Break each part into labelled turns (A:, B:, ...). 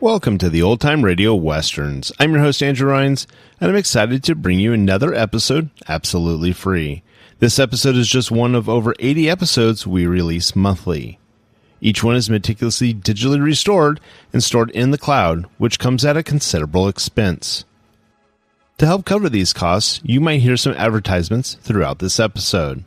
A: Welcome to the Old Time Radio Westerns. I'm your host, Andrew Rhines, and I'm excited to bring you another episode absolutely free. This episode is just one of over 80 episodes we release monthly. Each one is meticulously digitally restored and stored in the cloud, which comes at a considerable expense. To help cover these costs, you might hear some advertisements throughout this episode.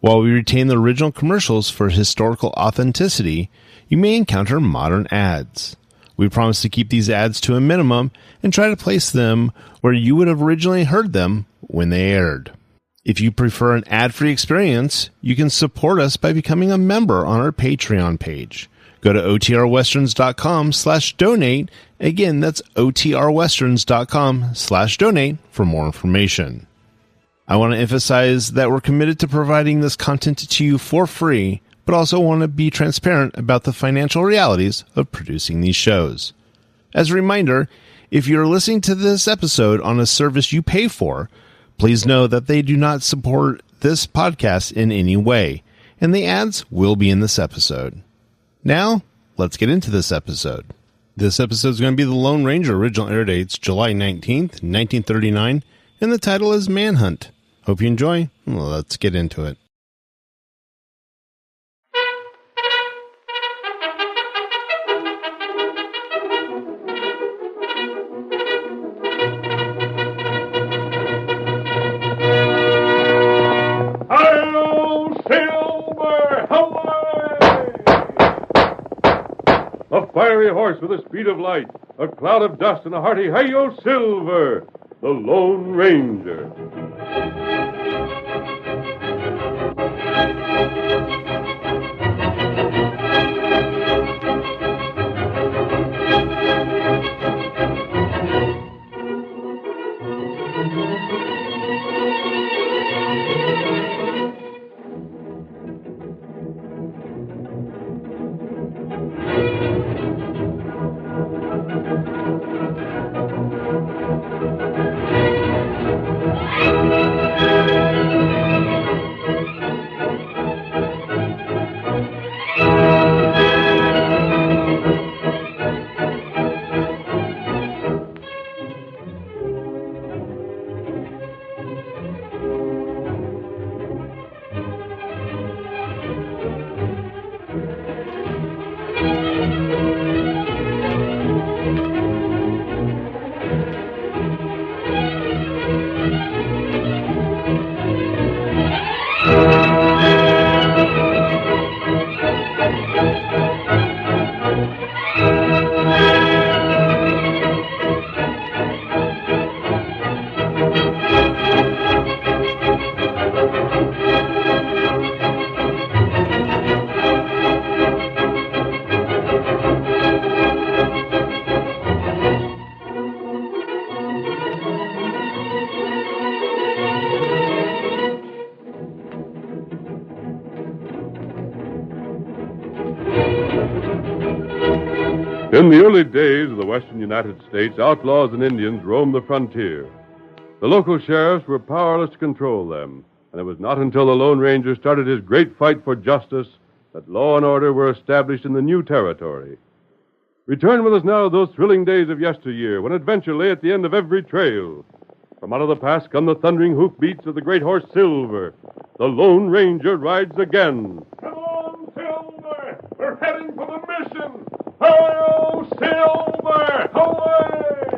A: While we retain the original commercials for historical authenticity, you may encounter modern ads. We promise to keep these ads to a minimum and try to place them where you would have originally heard them when they aired. If you prefer an ad-free experience, you can support us by becoming a member on our Patreon page. Go to otrwesterns.com/donate. Again, that's otrwesterns.com/donate for more information. I want to emphasize that we're committed to providing this content to you for free, but also want to be transparent about the financial realities of producing these shows. As a reminder, if you're listening to this episode on a service you pay for, please know that they do not support this podcast in any way, and the ads will be in this episode. Now, let's get into this episode. This episode is going to be The Lone Ranger. Original air dates July 19th, 1939, and the title is Manhunt. Hope you enjoy. Let's get into it.
B: A fiery horse with the speed of light, a cloud of dust, and a hearty "Hi-yo, Silver!" The Lone Ranger. In the early days of the western United States, outlaws and Indians roamed the frontier. The local sheriffs were powerless to control them, and it was not until the Lone Ranger started his great fight for justice that law and order were established in the new territory. Return with us now to those thrilling days of yesteryear, when adventure lay at the end of every trail. From out of the past come the thundering hoofbeats of the great horse Silver. The Lone Ranger rides again. Come on, Silver! We're heading for the mission! Hi-yo, Silver! Away!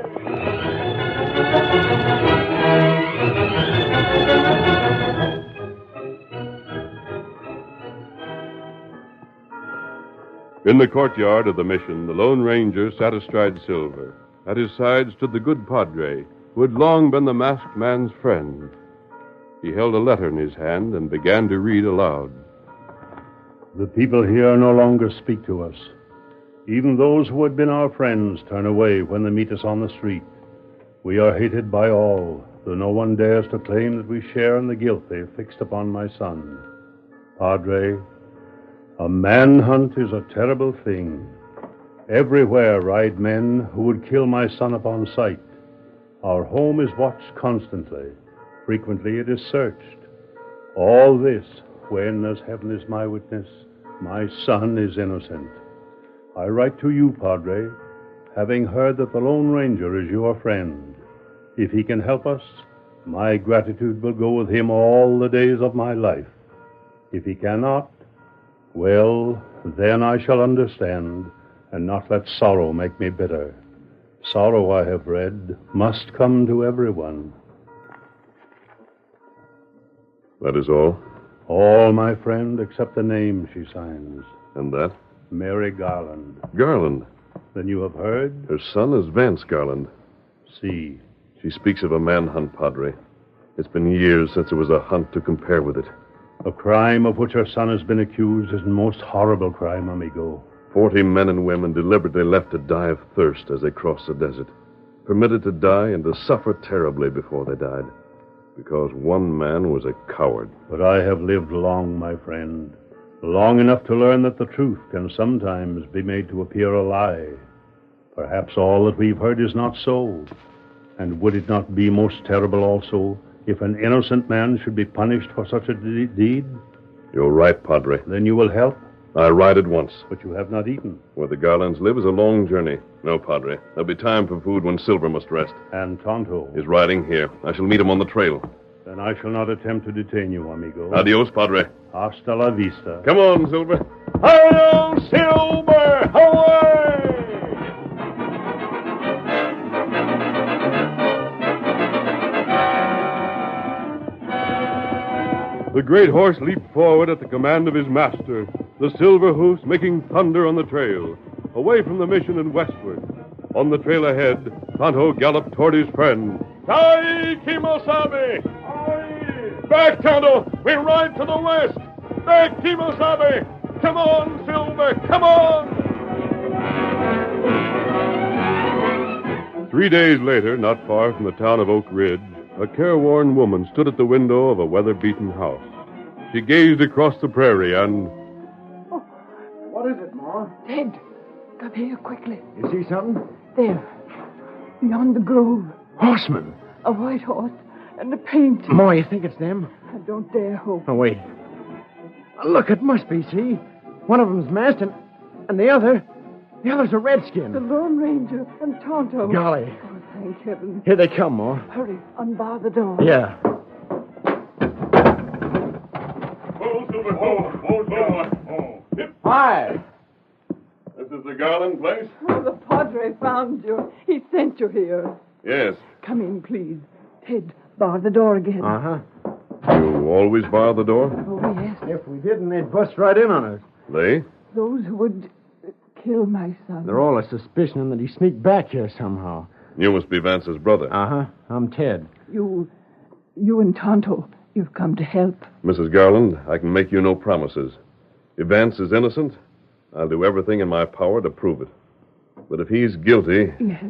B: In the courtyard of the mission, the Lone Ranger sat astride Silver. At his side stood the good Padre, who had long been the masked man's friend. He held a letter in his hand and began to read aloud.
C: The people here no longer speak to us. Even those who had been our friends turn away when they meet us on the street. We are hated by all, though no one dares to claim that we share in the guilt they have fixed upon my son. Padre, a manhunt is a terrible thing. Everywhere ride men who would kill my son upon sight. Our home is watched constantly. Frequently it is searched. All this, when, as heaven is my witness, my son is innocent. I write to you, Padre, having heard that the Lone Ranger is your friend. If he can help us, my gratitude will go with him all the days of my life. If he cannot, well, then I shall understand and not let sorrow make me bitter. Sorrow, I have read, must come to everyone.
B: That is all?
C: All, my friend, except the name she signs.
B: And that?
C: Mary Garland.
B: Garland.
C: Then you have heard?
B: Her son is Vance Garland.
C: See.
B: She speaks of a manhunt, Padre. It's been years since there was a hunt to compare with it.
C: A crime of which her son has been accused is a most horrible crime, amigo.
B: 40 men and women deliberately left to die of thirst as they crossed the desert. Permitted to die and to suffer terribly before they died. Because one man was a coward.
C: But I have lived long, my friend. Long enough to learn that the truth can sometimes be made to appear a lie. Perhaps all that we've heard is not so. And would it not be most terrible also if an innocent man should be punished for such a deed?
B: You're right, Padre.
C: Then you will help?
B: I ride at once.
C: But you have not eaten.
B: Where the Garlands live is a long journey. No, Padre. There'll be time for food when Silver must rest.
C: And Tonto?
B: He's riding here. I shall meet him on the trail.
C: Then I shall not attempt to detain you, amigo.
B: Adios, Padre.
C: Hasta la vista.
B: Come on, Silver.
C: Hail, Silver! Away!
B: The great horse leaped forward at the command of his master, the silver hoofs making thunder on the trail, away from the mission and westward. On the trail ahead, Tonto galloped toward his friend. Tai Kimosabe! Back, Tonto! We ride to the west! Back, Kimosabe! Come on, Silver! Come on! 3 days later, not far from the town of Oak Ridge, a careworn woman stood at the window of a weather-beaten house. She gazed across the prairie and...
D: Oh, what is it, Ma?
E: Ted, come here quickly.
D: You see something?
E: There, beyond the grove.
D: Horsemen.
E: A white horse and a paint.
D: Ma, you think it's them?
E: I don't dare hope.
D: Oh, wait. Look, it must be, see? One of them's masked and the other's a redskin.
E: The Lone Ranger and Tonto.
D: Golly.
E: Oh, thank heaven.
D: Here they come, Ma.
E: Hurry, unbar the door.
D: Yeah. Hi.
B: This is the Garland place?
E: Oh, the Padre found you. He sent you here.
B: Yes.
E: Come in, please. Ted, bar the door again.
D: Uh-huh.
B: You always bar the door?
E: Oh, yes.
D: If we didn't, they'd bust right in on us.
B: They?
E: Those who would kill my son.
D: They're all a suspicion that he sneaked back here somehow.
B: You must be Vance's brother.
D: Uh-huh. I'm Ted.
E: You and Tonto, you've come to help.
B: Mrs. Garland, I can make you no promises. If Vance is innocent, I'll do everything in my power to prove it. But if he's guilty...
E: Yes.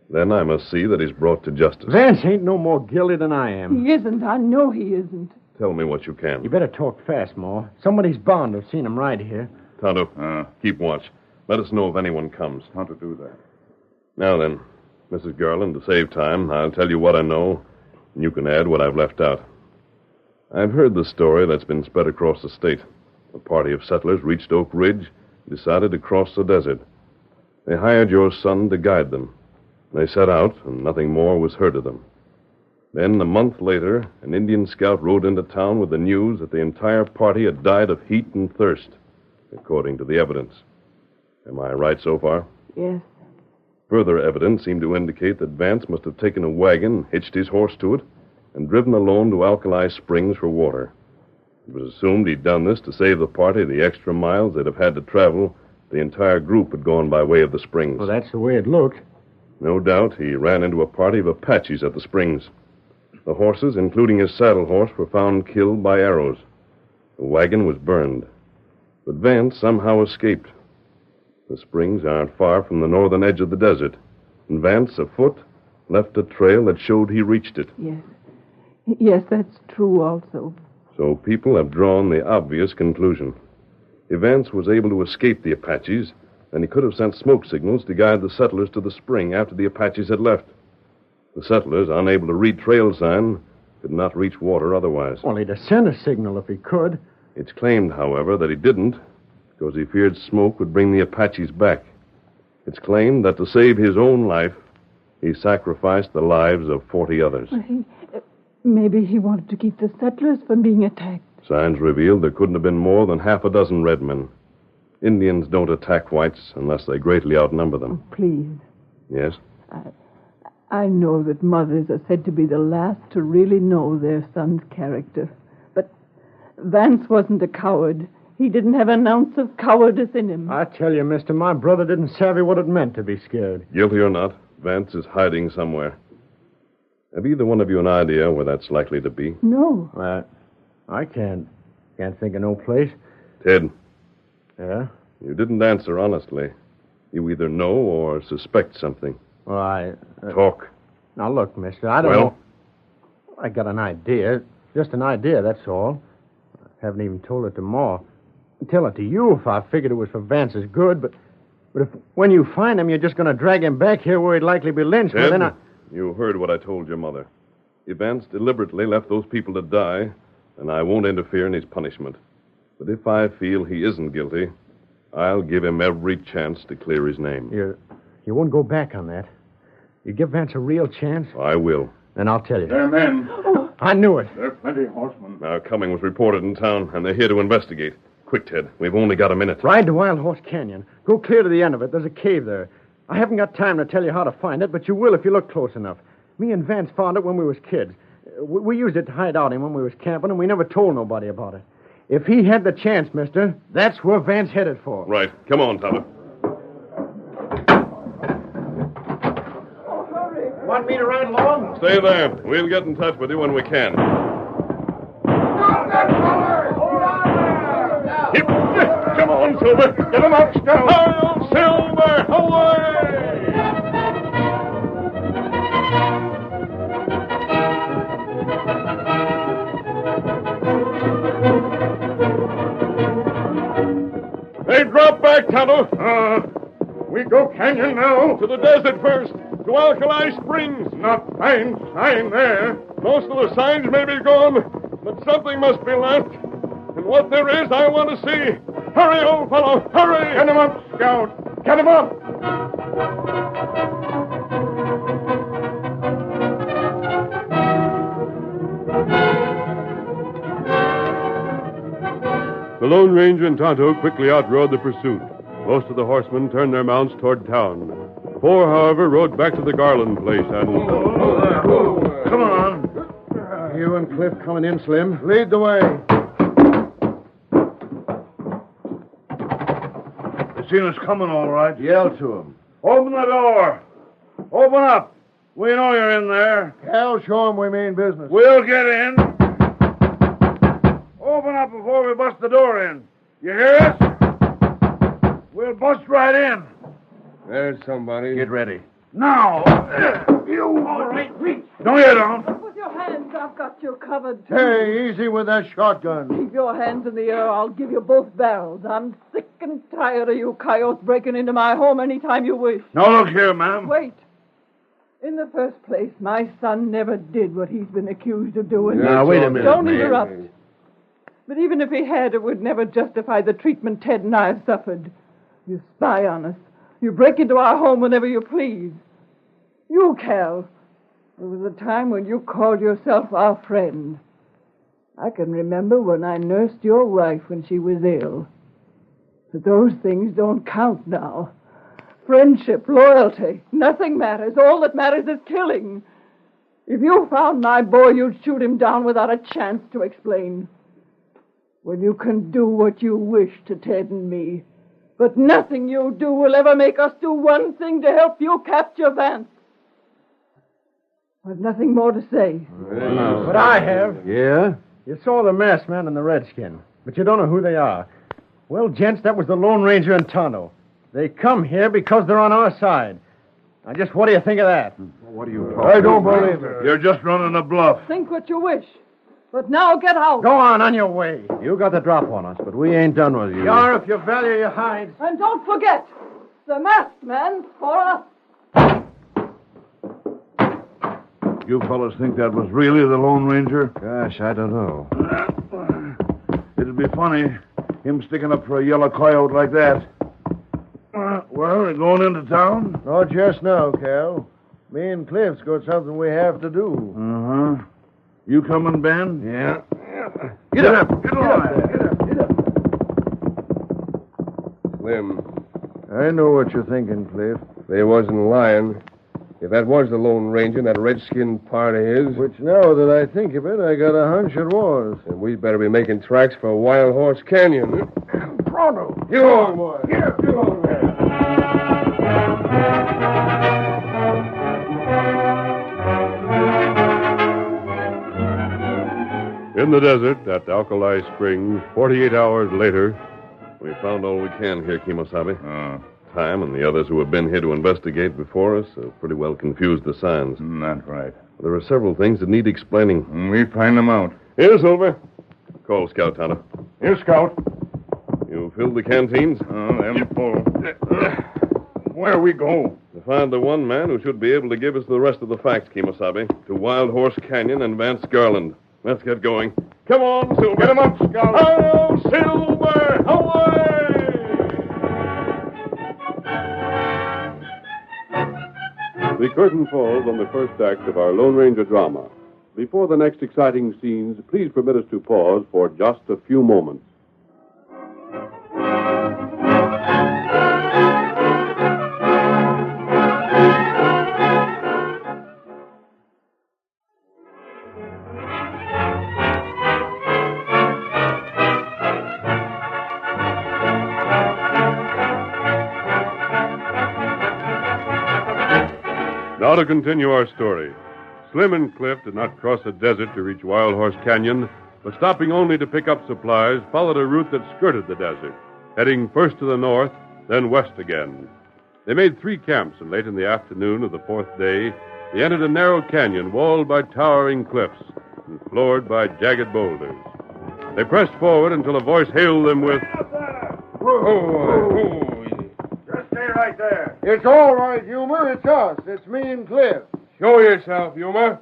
B: Then I must see that he's brought to justice.
D: Vance ain't no more guilty than I am.
E: He isn't. I know he isn't.
B: Tell me what you can.
D: You better talk fast, Ma. Somebody's bound to have seen him right here.
B: Tonto, keep watch. Let us know if anyone comes.
F: How to do that?
B: Now then, Mrs. Garland, to save time, I'll tell you what I know, and you can add what I've left out. I've heard the story that's been spread across the state. A party of settlers reached Oak Ridge and decided to cross the desert. They hired your son to guide them. They set out, and nothing more was heard of them. Then, a month later, an Indian scout rode into town with the news that the entire party had died of heat and thirst, according to the evidence. Am I right so far?
E: Yes.
B: Further evidence seemed to indicate that Vance must have taken a wagon, hitched his horse to it, and driven alone to Alkali Springs for water. It was assumed he'd done this to save the party the extra miles they'd have had to travel. The entire group had gone by way of the springs.
D: Well, that's the way it looked.
B: No doubt he ran into a party of Apaches at the springs. The horses, including his saddle horse, were found killed by arrows. The wagon was burned. But Vance somehow escaped. The springs aren't far from the northern edge of the desert, and Vance, afoot, left a trail that showed he reached it.
E: Yes. Yes, that's true also.
B: So people have drawn the obvious conclusion. If Vance was able to escape the Apaches, then he could have sent smoke signals to guide the settlers to the spring after the Apaches had left. The settlers, unable to read trail sign, could not reach water otherwise.
D: Well, he'd have sent a signal if he could.
B: It's claimed, however, that he didn't, because he feared smoke would bring the Apaches back. It's claimed that to save his own life, he sacrificed the lives of 40 others.
E: Maybe he wanted to keep the settlers from being attacked.
B: Signs revealed there couldn't have been more than half a dozen red men. Indians don't attack whites unless they greatly outnumber them.
E: Oh, please.
B: Yes?
E: I know that mothers are said to be the last to really know their son's character. But Vance wasn't a coward. He didn't have an ounce of cowardice in him.
D: I tell you, mister, my brother didn't savvy what it meant to be scared.
B: Guilty or not, Vance is hiding somewhere. Have either one of you an idea where that's likely to be?
E: No.
D: I can't think of no place.
B: Ted,
D: Yeah?
B: you didn't answer honestly. You either know or suspect something.
D: Well,
B: Talk.
D: Now, look, mister, I don't know. I got an idea. Just an idea, that's all. I haven't even told it to Ma. I'd tell it to you if I figured it was for Vance's good, but if when you find him, you're just going to drag him back here where he'd likely be lynched, well,
B: Ted,
D: then
B: you heard what I told your mother. If Vance deliberately left those people to die, then I won't interfere in his punishment. But if I feel he isn't guilty, I'll give him every chance to clear his name.
D: You won't go back on that. You give Vance a real chance?
B: I will.
D: Then I'll tell you.
F: They're men.
D: I knew it.
F: There are plenty of horsemen.
B: Our coming was reported in town, and they're here to investigate. Quick, Ted. We've only got a minute.
D: Ride to Wild Horse Canyon. Go clear to the end of it. There's a cave there. I haven't got time to tell you how to find it, but you will if you look close enough. Me and Vance found it when we was kids. We used it to hide out in when we was camping, and we never told nobody about it. If he had the chance, mister, that's where Vance headed for.
B: Right. Come on, Tyler.
D: Want me to ride along?
B: Stay there. We'll get in touch with you when we can. Come on, Silver. Get him up, Scout. Hail, Silver! Away! Hey, drop back, Tonto.
F: We go canyon now.
B: To the desert first. To Alkali Springs.
F: Not find sign there.
B: Most of the signs may be gone, but something must be left. And what there is, I want to see. Hurry, old fellow, hurry!
F: Get him up, Scout. Get him up.
B: The Lone Ranger and Tonto quickly outrode the pursuit. Most of the horsemen turned their mounts toward town. 4, however, rode back to the Garland place and...
F: Come on.
D: You and Cliff coming in, Slim?
F: Lead the way. They seen us coming, all right.
D: Yell to him.
F: Open the door. Open up. We know you're in there.
D: Cal, show him we mean business.
F: We'll get in. Open up before we bust the door in. You hear us? We'll bust right in.
B: There's somebody.
F: Get ready. Now. You. All right, reach. No, you don't.
E: With your hands, I've got you covered.
D: Hey, easy with that shotgun.
E: Keep your hands in the air, I'll give you both barrels. I'm sick and tired of you coyotes breaking into my home anytime you wish.
F: Now, look here, ma'am.
E: Wait. In the first place, my son never did what he's been accused of doing.
D: Now, wait a minute.
E: Don't
D: ma'am.
E: interrupt. But even if he had, it would never justify the treatment Ted and I have suffered. You spy on us. You break into our home whenever you please. You, Cal, there was a time when you called yourself our friend. I can remember when I nursed your wife when she was ill. But those things don't count now. Friendship, loyalty, nothing matters. All that matters is killing. If you found my boy, you'd shoot him down without a chance to explain. Well, you can do what you wish to Ted and me. But nothing you do will ever make us do one thing to help you capture Vance. I've nothing more to say.
D: But I have.
C: Yeah?
D: You saw the masked man and the redskin, but you don't know who they are. Well, gents, that was the Lone Ranger and Tonto. They come here because they're on our side. Now, just what do you think of that?
F: What are you
D: I don't believe it.
F: You're just running a bluff.
E: Think what you wish. But now get out.
D: Go on your way.
C: You got the drop on us, but we ain't done with you.
D: You are if you value your hides.
E: And don't forget, the masked man for us.
F: You fellas think that was really the Lone Ranger?
C: Gosh, I don't know.
F: It'd be funny, him sticking up for a yellow coyote like that. Well, we're going into town?
G: Not just now, Cal. Me and Cliff's got something we have to do.
F: Uh-huh. You coming, Ben?
G: Yeah.
F: Get up. Get on there.
G: Get up.
B: Slim,
G: I know what you're thinking, Cliff.
B: they wasn't lying. If that was the Lone Ranger and that redskin part of his,
G: Which, now that I think of it, I got a hunch it was.
B: then we'd better be making tracks for Wild Horse Canyon.
G: Pronto.
B: Get on, boy.
G: Get on there.
B: In the desert at Alkali Springs, 48 hours later, we found all we can here, Kimosabe. Time and the others who have been here to investigate before us have pretty well confused the signs.
F: That's right.
B: There are several things that need explaining.
F: We find them out.
B: Here, Silver. Call Scout Tonto.
F: Here, Scout.
B: You filled the canteens?
F: Them full. Where we go?
B: To find the one man who should be able to give us the rest of the facts, Kimosabe. To Wild Horse Canyon and Vance Garland. Let's get going. Come on, Silver.
F: Get him up, Scout.
B: Oh, Silver! Away! The curtain falls on the first act of our Lone Ranger drama. Before the next exciting scenes, please permit us to pause for just a few moments. Now to continue our story. Slim and Cliff did not cross the desert to reach Wild Horse Canyon, but stopping only to pick up supplies, followed a route that skirted the desert, heading first to the north, then west again. They made 3 camps, and late in the afternoon of the 4th day, they entered a narrow canyon walled by towering cliffs and floored by jagged boulders. They pressed forward until a voice hailed them with,
F: Just stay right there.
G: It's all right, Humor. It's us. It's me and Cliff.
B: "Show yourself, Yuma."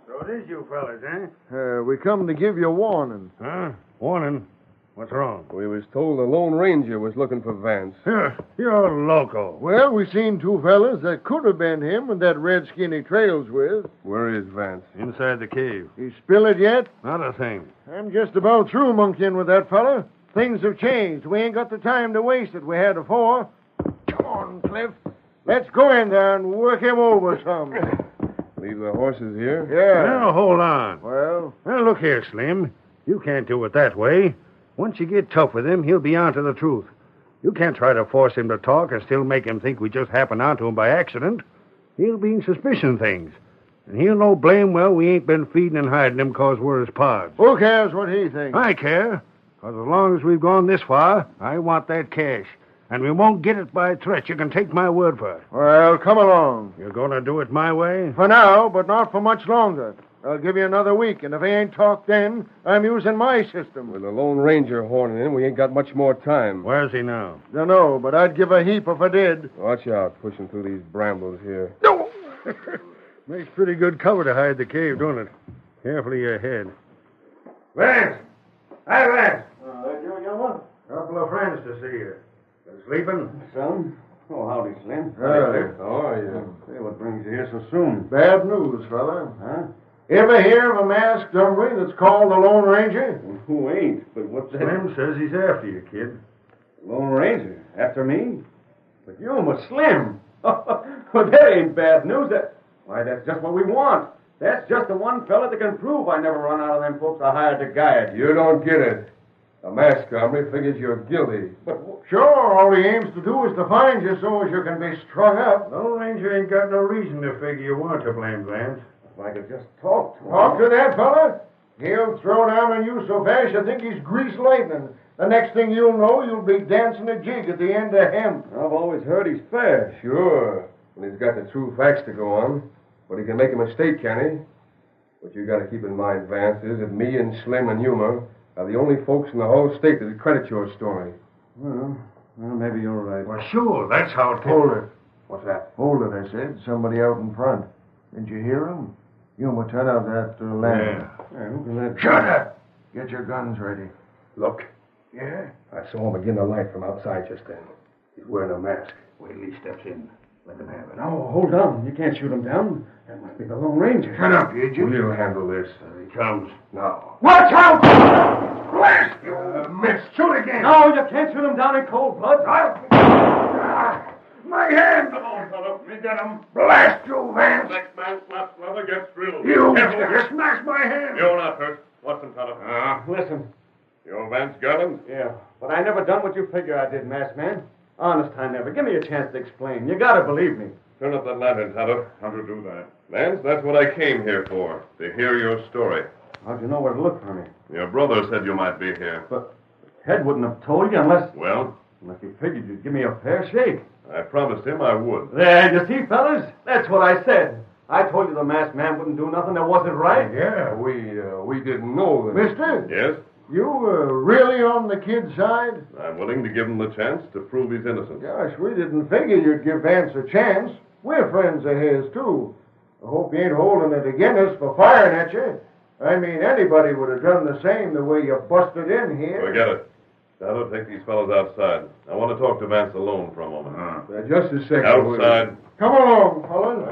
F: So it is you fellas, eh?
G: We come to give you a warning.
F: Huh? Warning? What's wrong?
B: We was told the Lone Ranger was looking for Vance.
F: You're loco.
G: Well, we seen 2 fellas that could have been him and that redskin he trails with.
B: Where is Vance?
F: Inside the cave.
G: He spill it yet?
F: Not a thing.
G: I'm just about through monkeying with that fella. Things have changed. We ain't got the time to waste that we had before. Come on, Cliff. Let's go in there and work him over some.
B: Leave the horses here?
G: Yeah.
F: Now, hold on.
G: Well,
F: Now, look here, Slim. You can't do it that way. Once you get tough with him, he'll be on to the truth. You can't try to force him to talk and still make him think we just happened onto him by accident. He'll be in suspicion things. And he'll know blame well we ain't been feeding and hiding him 'cause we're his pods.
G: who cares what he thinks?
F: I care. 'Cause as long as we've gone this far, I want that cash. And we won't get it by threat. You can take my word for it.
G: Well, come along.
F: You're going to do it my way?
G: For now, but not for much longer. I'll give you another week, and if he ain't talked then, I'm using my system.
B: With the Lone Ranger horning in, we ain't got much more time.
F: Where's he now?
G: Dunno, but I'd give a heap if I did.
B: Watch out, pushing through these brambles here.
G: No!
F: Makes pretty good cover to hide the cave, don't it? Carefully your head. Vance! Hi, Vance!
G: You, young one?
F: Couple of friends to see you. Been sleeping?
H: Son? Oh, howdy, Slim.
B: How are you?
H: Say, what brings you here so soon?
G: Bad news, fella.
H: Huh?
G: Ever hear of a masked hombre that's called the Lone Ranger?
H: Who ain't? But what's that?
F: Slim says he's after you, kid.
H: Lone Ranger? After me? But you must Slim. Well, that ain't bad news. Why, that's just what we want. That's just the one fella that can prove I never run out of them folks I hired to guide.
B: You don't get it. A mask hombre figures you're guilty.
H: But
G: Sure, all he aims to do is to find you so as you can be strung up.
F: Lone Ranger ain't got no reason to figure you weren't to blame, Vance.
H: if I could just talk to him.
G: Talk to that fella? He'll throw down on you so fast you think he's greased lightning. The next thing you'll know, you'll be dancing a jig at the end of hemp.
H: I've always heard he's fair.
B: Sure, when he's got the true facts to go on. But he can make a mistake, can he? What you got to keep in mind, Vance, is that me and Slim and Yuma are the only folks in the whole state that credit your story.
H: Well, maybe you're right.
F: Well, sure, that's how it
G: Hold it.
H: What's that?
G: Hold it, I said. Somebody out in front. Didn't you hear him? Yuma, turn out that lamp.
H: Yeah, who can that be?
G: Shut up! Get your guns ready.
B: Look,
G: Yeah?
B: I saw him begin to light from outside just then.
F: He's wearing a mask. Wait till he steps in. Let him have it.
H: No, hold on. You can't shoot him down. That must be the Lone Ranger.
F: Shut up, you idiot.
B: We'll handle this.
F: Here he comes. Now.
H: Watch out!
F: Blast you! Miss. Shoot again.
H: No, you can't shoot him down in cold blood.
F: My hand!
B: Come on, fella. We get him.
F: Blast you, Vance!
B: Next man slaps leather gets drilled.
F: You
B: Careful.
F: smashed my hand!
B: You're not hurt. Watson, fella.
H: Listen.
B: You're Vance Garland?
H: Yeah, but I never done what you figure I did, masked man. Honest, I never. Give me a chance to explain. You gotta believe me.
B: Turn up that lantern, Tonto. How to do that? Vance, that's what I came here for. To hear your story.
H: How'd you know where to look for me?
B: Your brother said you might be here.
H: But Ted wouldn't have told you unless he figured you'd give me a fair shake.
B: I promised him I would.
H: There, you see, fellas? That's what I said. I told you the masked man wouldn't do nothing that wasn't right.
G: Yeah, we didn't know that. Mister,
B: Yes?
G: you really on the kid's side?
B: I'm willing to give him the chance to prove his innocence.
G: Gosh, we didn't figure you'd give Vance a chance. We're friends of his, too. I hope you ain't holding it against us for firing at you. I mean, anybody would have done the same the way you busted in here.
B: Forget it. Tonto, take these fellows outside. I want to talk to Vance alone for a moment.
G: Just a second.
B: Outside.
G: Come along, fellas.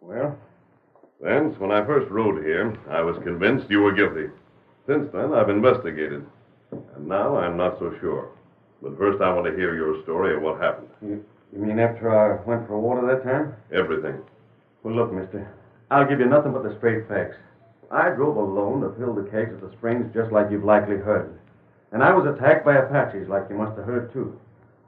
B: Well, Vance, when I first rode here, I was convinced you were guilty. Since then, I've investigated. And now I'm not so sure. But first, I want to hear your story of what happened.
H: You mean after I went for water that time?
B: Everything.
H: Well, look, mister. I'll give you nothing but the straight facts. I drove alone to fill the kegs at the springs just like you've likely heard. And I was attacked by Apaches like you must have heard, too.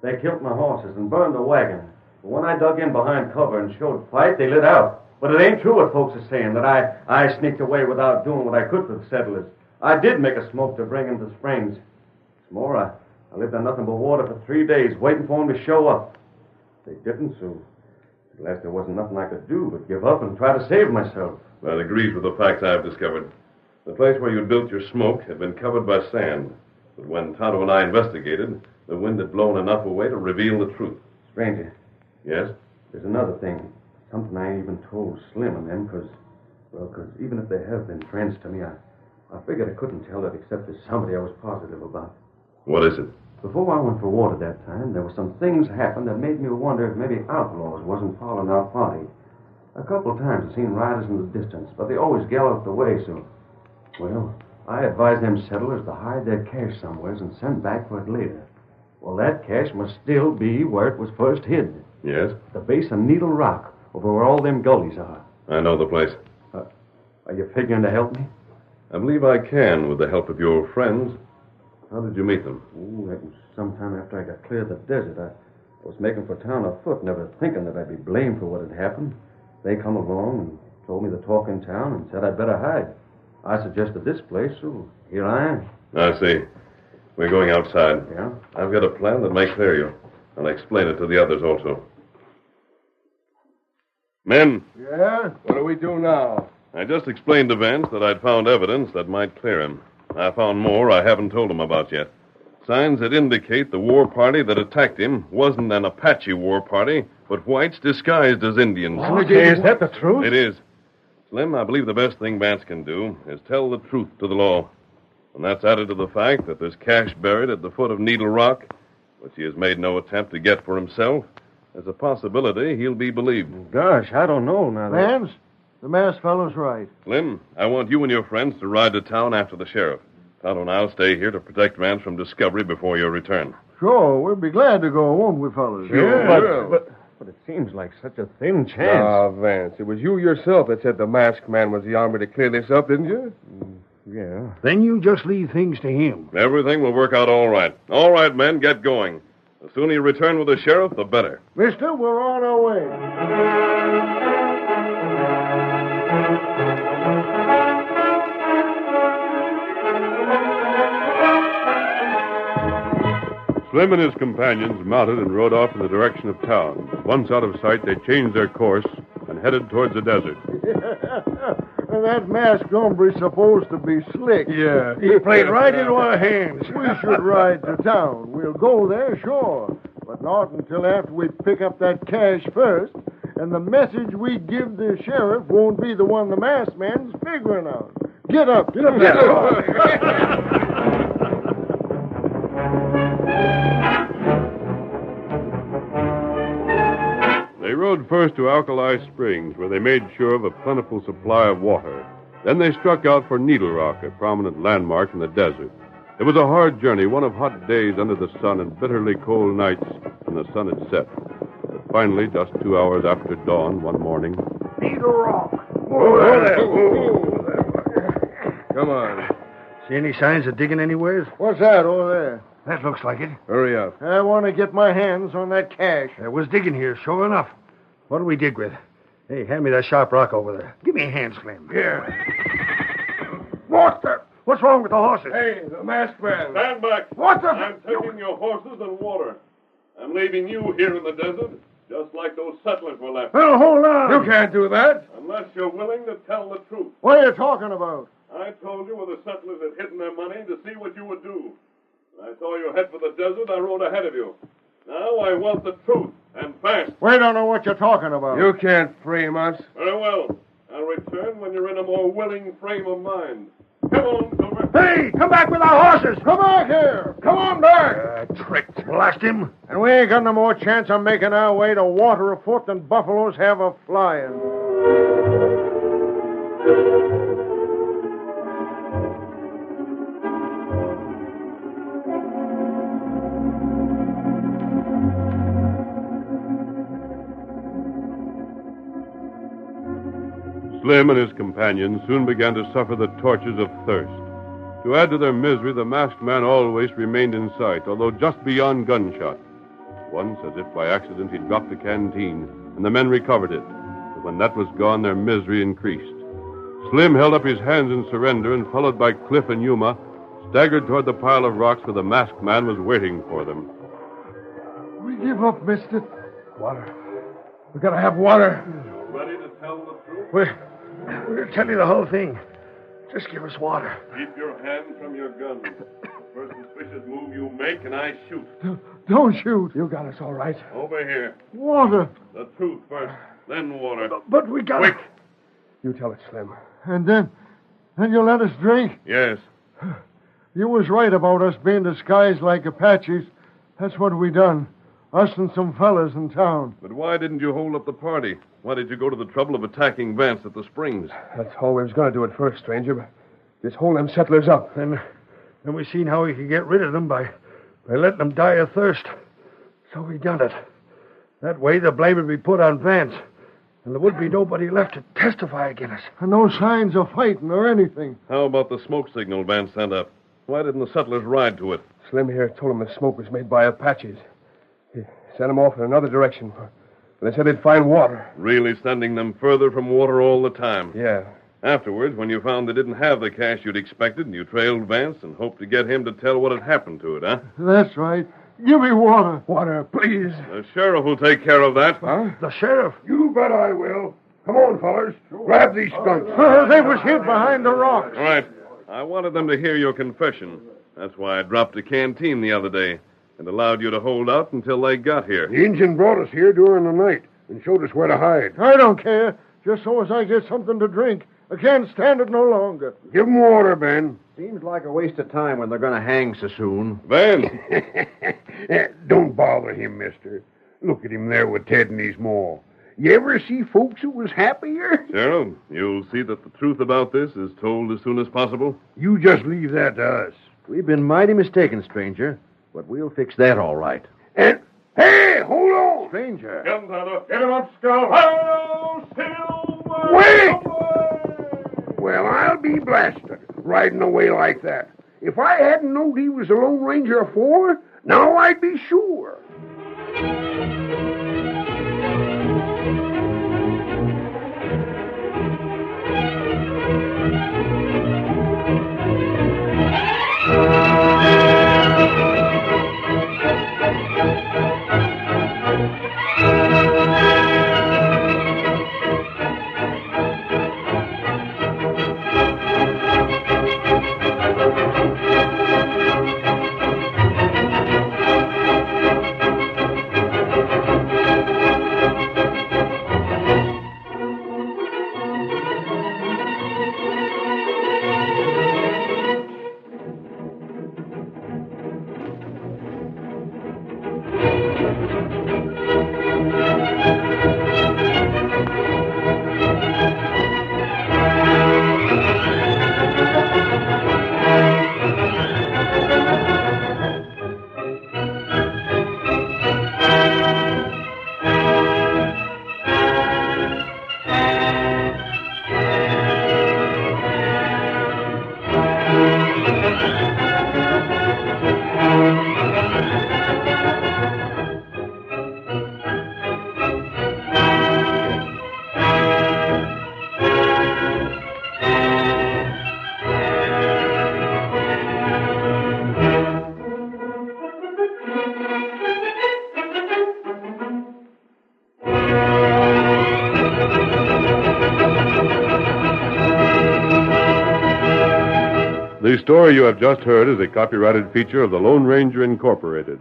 H: They killed my horses and burned the wagon. But when I dug in behind cover and showed fight, they lit out. But it ain't true what folks are saying, that I sneaked away without doing what I could for the settlers. I did make a smoke to bring them to the springs. What's more, I lived on nothing but water for 3 days, waiting for them to show up. They didn't, so at last there wasn't nothing I could do but give up and try to save myself.
B: That agrees with the facts I've discovered. The place where you built your smoke had been covered by sand. But when Tonto and I investigated, the wind had blown enough away to reveal the truth.
H: Stranger,
B: Yes?
H: there's another thing. Something I ain't even told Slim and them, because even if they have been friends to me, I figured I couldn't tell it except to somebody I was positive about.
B: What is it?
H: Before I went for water that time, there were some things happened that made me wonder if maybe outlaws wasn't following our party. A couple of times I seen riders in the distance, but they always galloped away, so... Well, I advised them settlers to hide their cash somewheres and send back for it later. Well, that cash must still be where it was first hid.
B: Yes?
H: The base of Needle Rock, over where all them gullies are.
B: I know the place.
H: Are you figuring to help me?
B: I believe I can with the help of your friends. How did you meet them?
H: Oh, that was sometime after I got clear of the desert. I was making for town afoot, never thinking that I'd be blamed for what had happened. They come along and told me the talk in town and said I'd better hide. I suggested this place, so here I am.
B: I see. We're going outside.
H: Yeah?
B: I've got a plan that may clear you. I'll explain it to the others also. Men,
G: Yeah? What do we do now?
B: I just explained to Vance that I'd found evidence that might clear him. I found more I haven't told him about yet. Signs that indicate the war party that attacked him wasn't an Apache war party, but whites disguised as Indians.
F: Okay, is that the truth?
B: It is. Slim, I believe the best thing Vance can do is tell the truth to the law. And that's added to the fact that there's cash buried at the foot of Needle Rock, which he has made no attempt to get for himself. There's a possibility he'll be believed.
F: Gosh, I don't know now.
G: Vance, the masked fellow's right.
B: Slim, I want you and your friends to ride to town after the sheriff. Tonto and I'll stay here to protect Vance from discovery before your return.
G: Sure, we'll be glad to go, won't we, fellas?
F: But it seems like such a thin chance.
I: Ah, Vance, it was you yourself that said the masked man was the army to clear this up, didn't you?
F: Yeah. Then you just leave things to him.
B: Everything will work out all right. All right, men, get going. The sooner you return with the sheriff, the better.
G: Mister, we're on our way.
B: Slim and his companions mounted and rode off in the direction of town. Once out of sight, they changed their course and headed towards the desert.
G: That masked hombre's supposed to be slick.
I: Yeah.
F: He played right into our hands.
G: We should ride to town. We'll go there, sure. But not until after we pick up that cash first. And the message we give the sheriff won't be the one the masked man's figuring out. Get up. Get up.
B: rode first to Alkali Springs, where they made sure of a plentiful supply of water. Then they struck out for Needle Rock, a prominent landmark in the desert. It was a hard journey, one of hot days under the sun and bitterly cold nights when the sun had set. But finally, just 2 hours after dawn one morning...
F: Needle Rock.
I: Come on.
F: See any signs of digging anywheres?
G: What's that over there?
F: That looks like it.
I: Hurry up.
G: I want to get my hands on that cash.
F: There was digging here, sure enough. What do we dig with? Hey, hand me that sharp rock over there. Give me a hand, Slim.
I: Here.
F: What's wrong with the horses?
I: Hey, the masked man.
B: Stand back.
F: What the...
B: I'm taking your horses and water. I'm leaving you here in the desert, just like those settlers were left.
G: Well, hold on.
I: You can't do that.
B: Unless you're willing to tell the truth.
G: What are you talking about?
B: I told you where the settlers had hidden their money to see what you would do. When I saw you head for the desert, I rode ahead of you. Now I want the truth, and fast.
G: We don't know what you're talking about.
I: You can't frame us.
B: Very well. I'll return when you're in a more willing frame of mind. Come on, Silver.
F: Hey, come back with our horses.
G: Come back here. Come on back.
F: Tricked. Blast him.
G: And we ain't got no more chance of making our way to water afoot than buffaloes have of flying.
B: Slim and his companions soon began to suffer the tortures of thirst. To add to their misery, the masked man always remained in sight, although just beyond gunshot. Once, as if by accident, he dropped the canteen, and the men recovered it. But when that was gone, their misery increased. Slim held up his hands in surrender and, followed by Cliff and Yuma, staggered toward the pile of rocks where the masked man was waiting for them.
G: We give up, mister.
I: Water. We gotta have water.
B: Ready to tell the truth?
F: We'll tell you the whole thing. Just give us water.
B: Keep your hand from your gun. First suspicious move you make, and I shoot.
G: Don't shoot.
I: You got us all right.
B: Over here.
G: Water.
B: The truth first, then water.
F: But we got...
B: Quick.
I: You tell it, Slim.
G: And then you let us drink.
B: Yes.
G: You was right about us being disguised like Apaches. That's what we done. Us and some fellas in town.
B: But why didn't you hold up the party? Why did you go to the trouble of attacking Vance at the Springs?
I: That's all we was going to do at first, stranger. But just hold them settlers up.
F: Then we seen how we could get rid of them by letting them die of thirst. So we done it. That way the blame would be put on Vance. And there would be nobody left to testify against us.
G: And no signs of fighting or anything.
B: How about the smoke signal Vance sent up? Why didn't the settlers ride to it?
I: Slim here told him the smoke was made by Apaches. He sent them off in another direction. But they said they'd find water.
B: Really sending them further from water all the time?
I: Yeah.
B: Afterwards, when you found they didn't have the cash you'd expected, you trailed Vance and hoped to get him to tell what had happened to it, huh?
G: That's right. Give me water.
I: Water, please.
B: The sheriff will take care of that.
I: Huh?
F: The sheriff?
J: You bet I will. Come on, fellas. Grab these skunks.
G: They was hid behind the rocks.
B: All right. I wanted them to hear your confession. That's why I dropped a canteen the other day and allowed you to hold out until they got here.
J: The Injun brought us here during the night and showed us where to hide.
G: I don't care. Just so as I get something to drink. I can't stand it no longer.
J: Give 'em water, Ben.
K: Seems like a waste of time when they're going to hang so soon.
B: Vance!
J: Don't bother him, mister. Look at him there with Ted in his maw. You ever see folks who was happier?
B: Sheriff, you'll see that the truth about this is told as soon as possible.
J: You just leave that to us.
K: We've been mighty mistaken, stranger, but we'll fix that all right.
J: And, hey, hold on.
K: Stranger.
B: Guns out of... Get him up, Skull! Hello, Silver!
J: Wait! Well, I'll be blasted, riding away like that. If I hadn't known he was a Lone Ranger afore, now I'd be sure.
B: The story you have just heard is a copyrighted feature of the Lone Ranger Incorporated.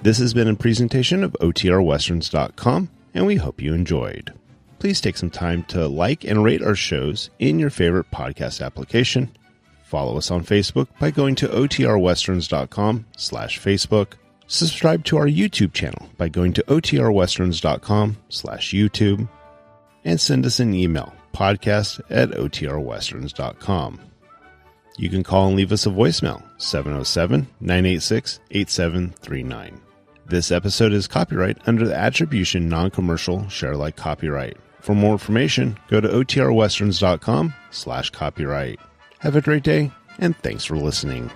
A: This has been a presentation of OTRWesterns.com, and we hope you enjoyed. Please take some time to like and rate our shows in your favorite podcast application. Follow us on Facebook by going to OTRWesterns.com/Facebook. Subscribe to our YouTube channel by going to OTRWesterns.com/YouTube. And send us an email, podcast@OTRWesterns.com. You can call and leave us a voicemail, 707-986-8739. This episode is copyright under the Attribution Non-Commercial Share-alike copyright. For more information, go to OTRWesterns.com/copyright. Have a great day, and thanks for listening.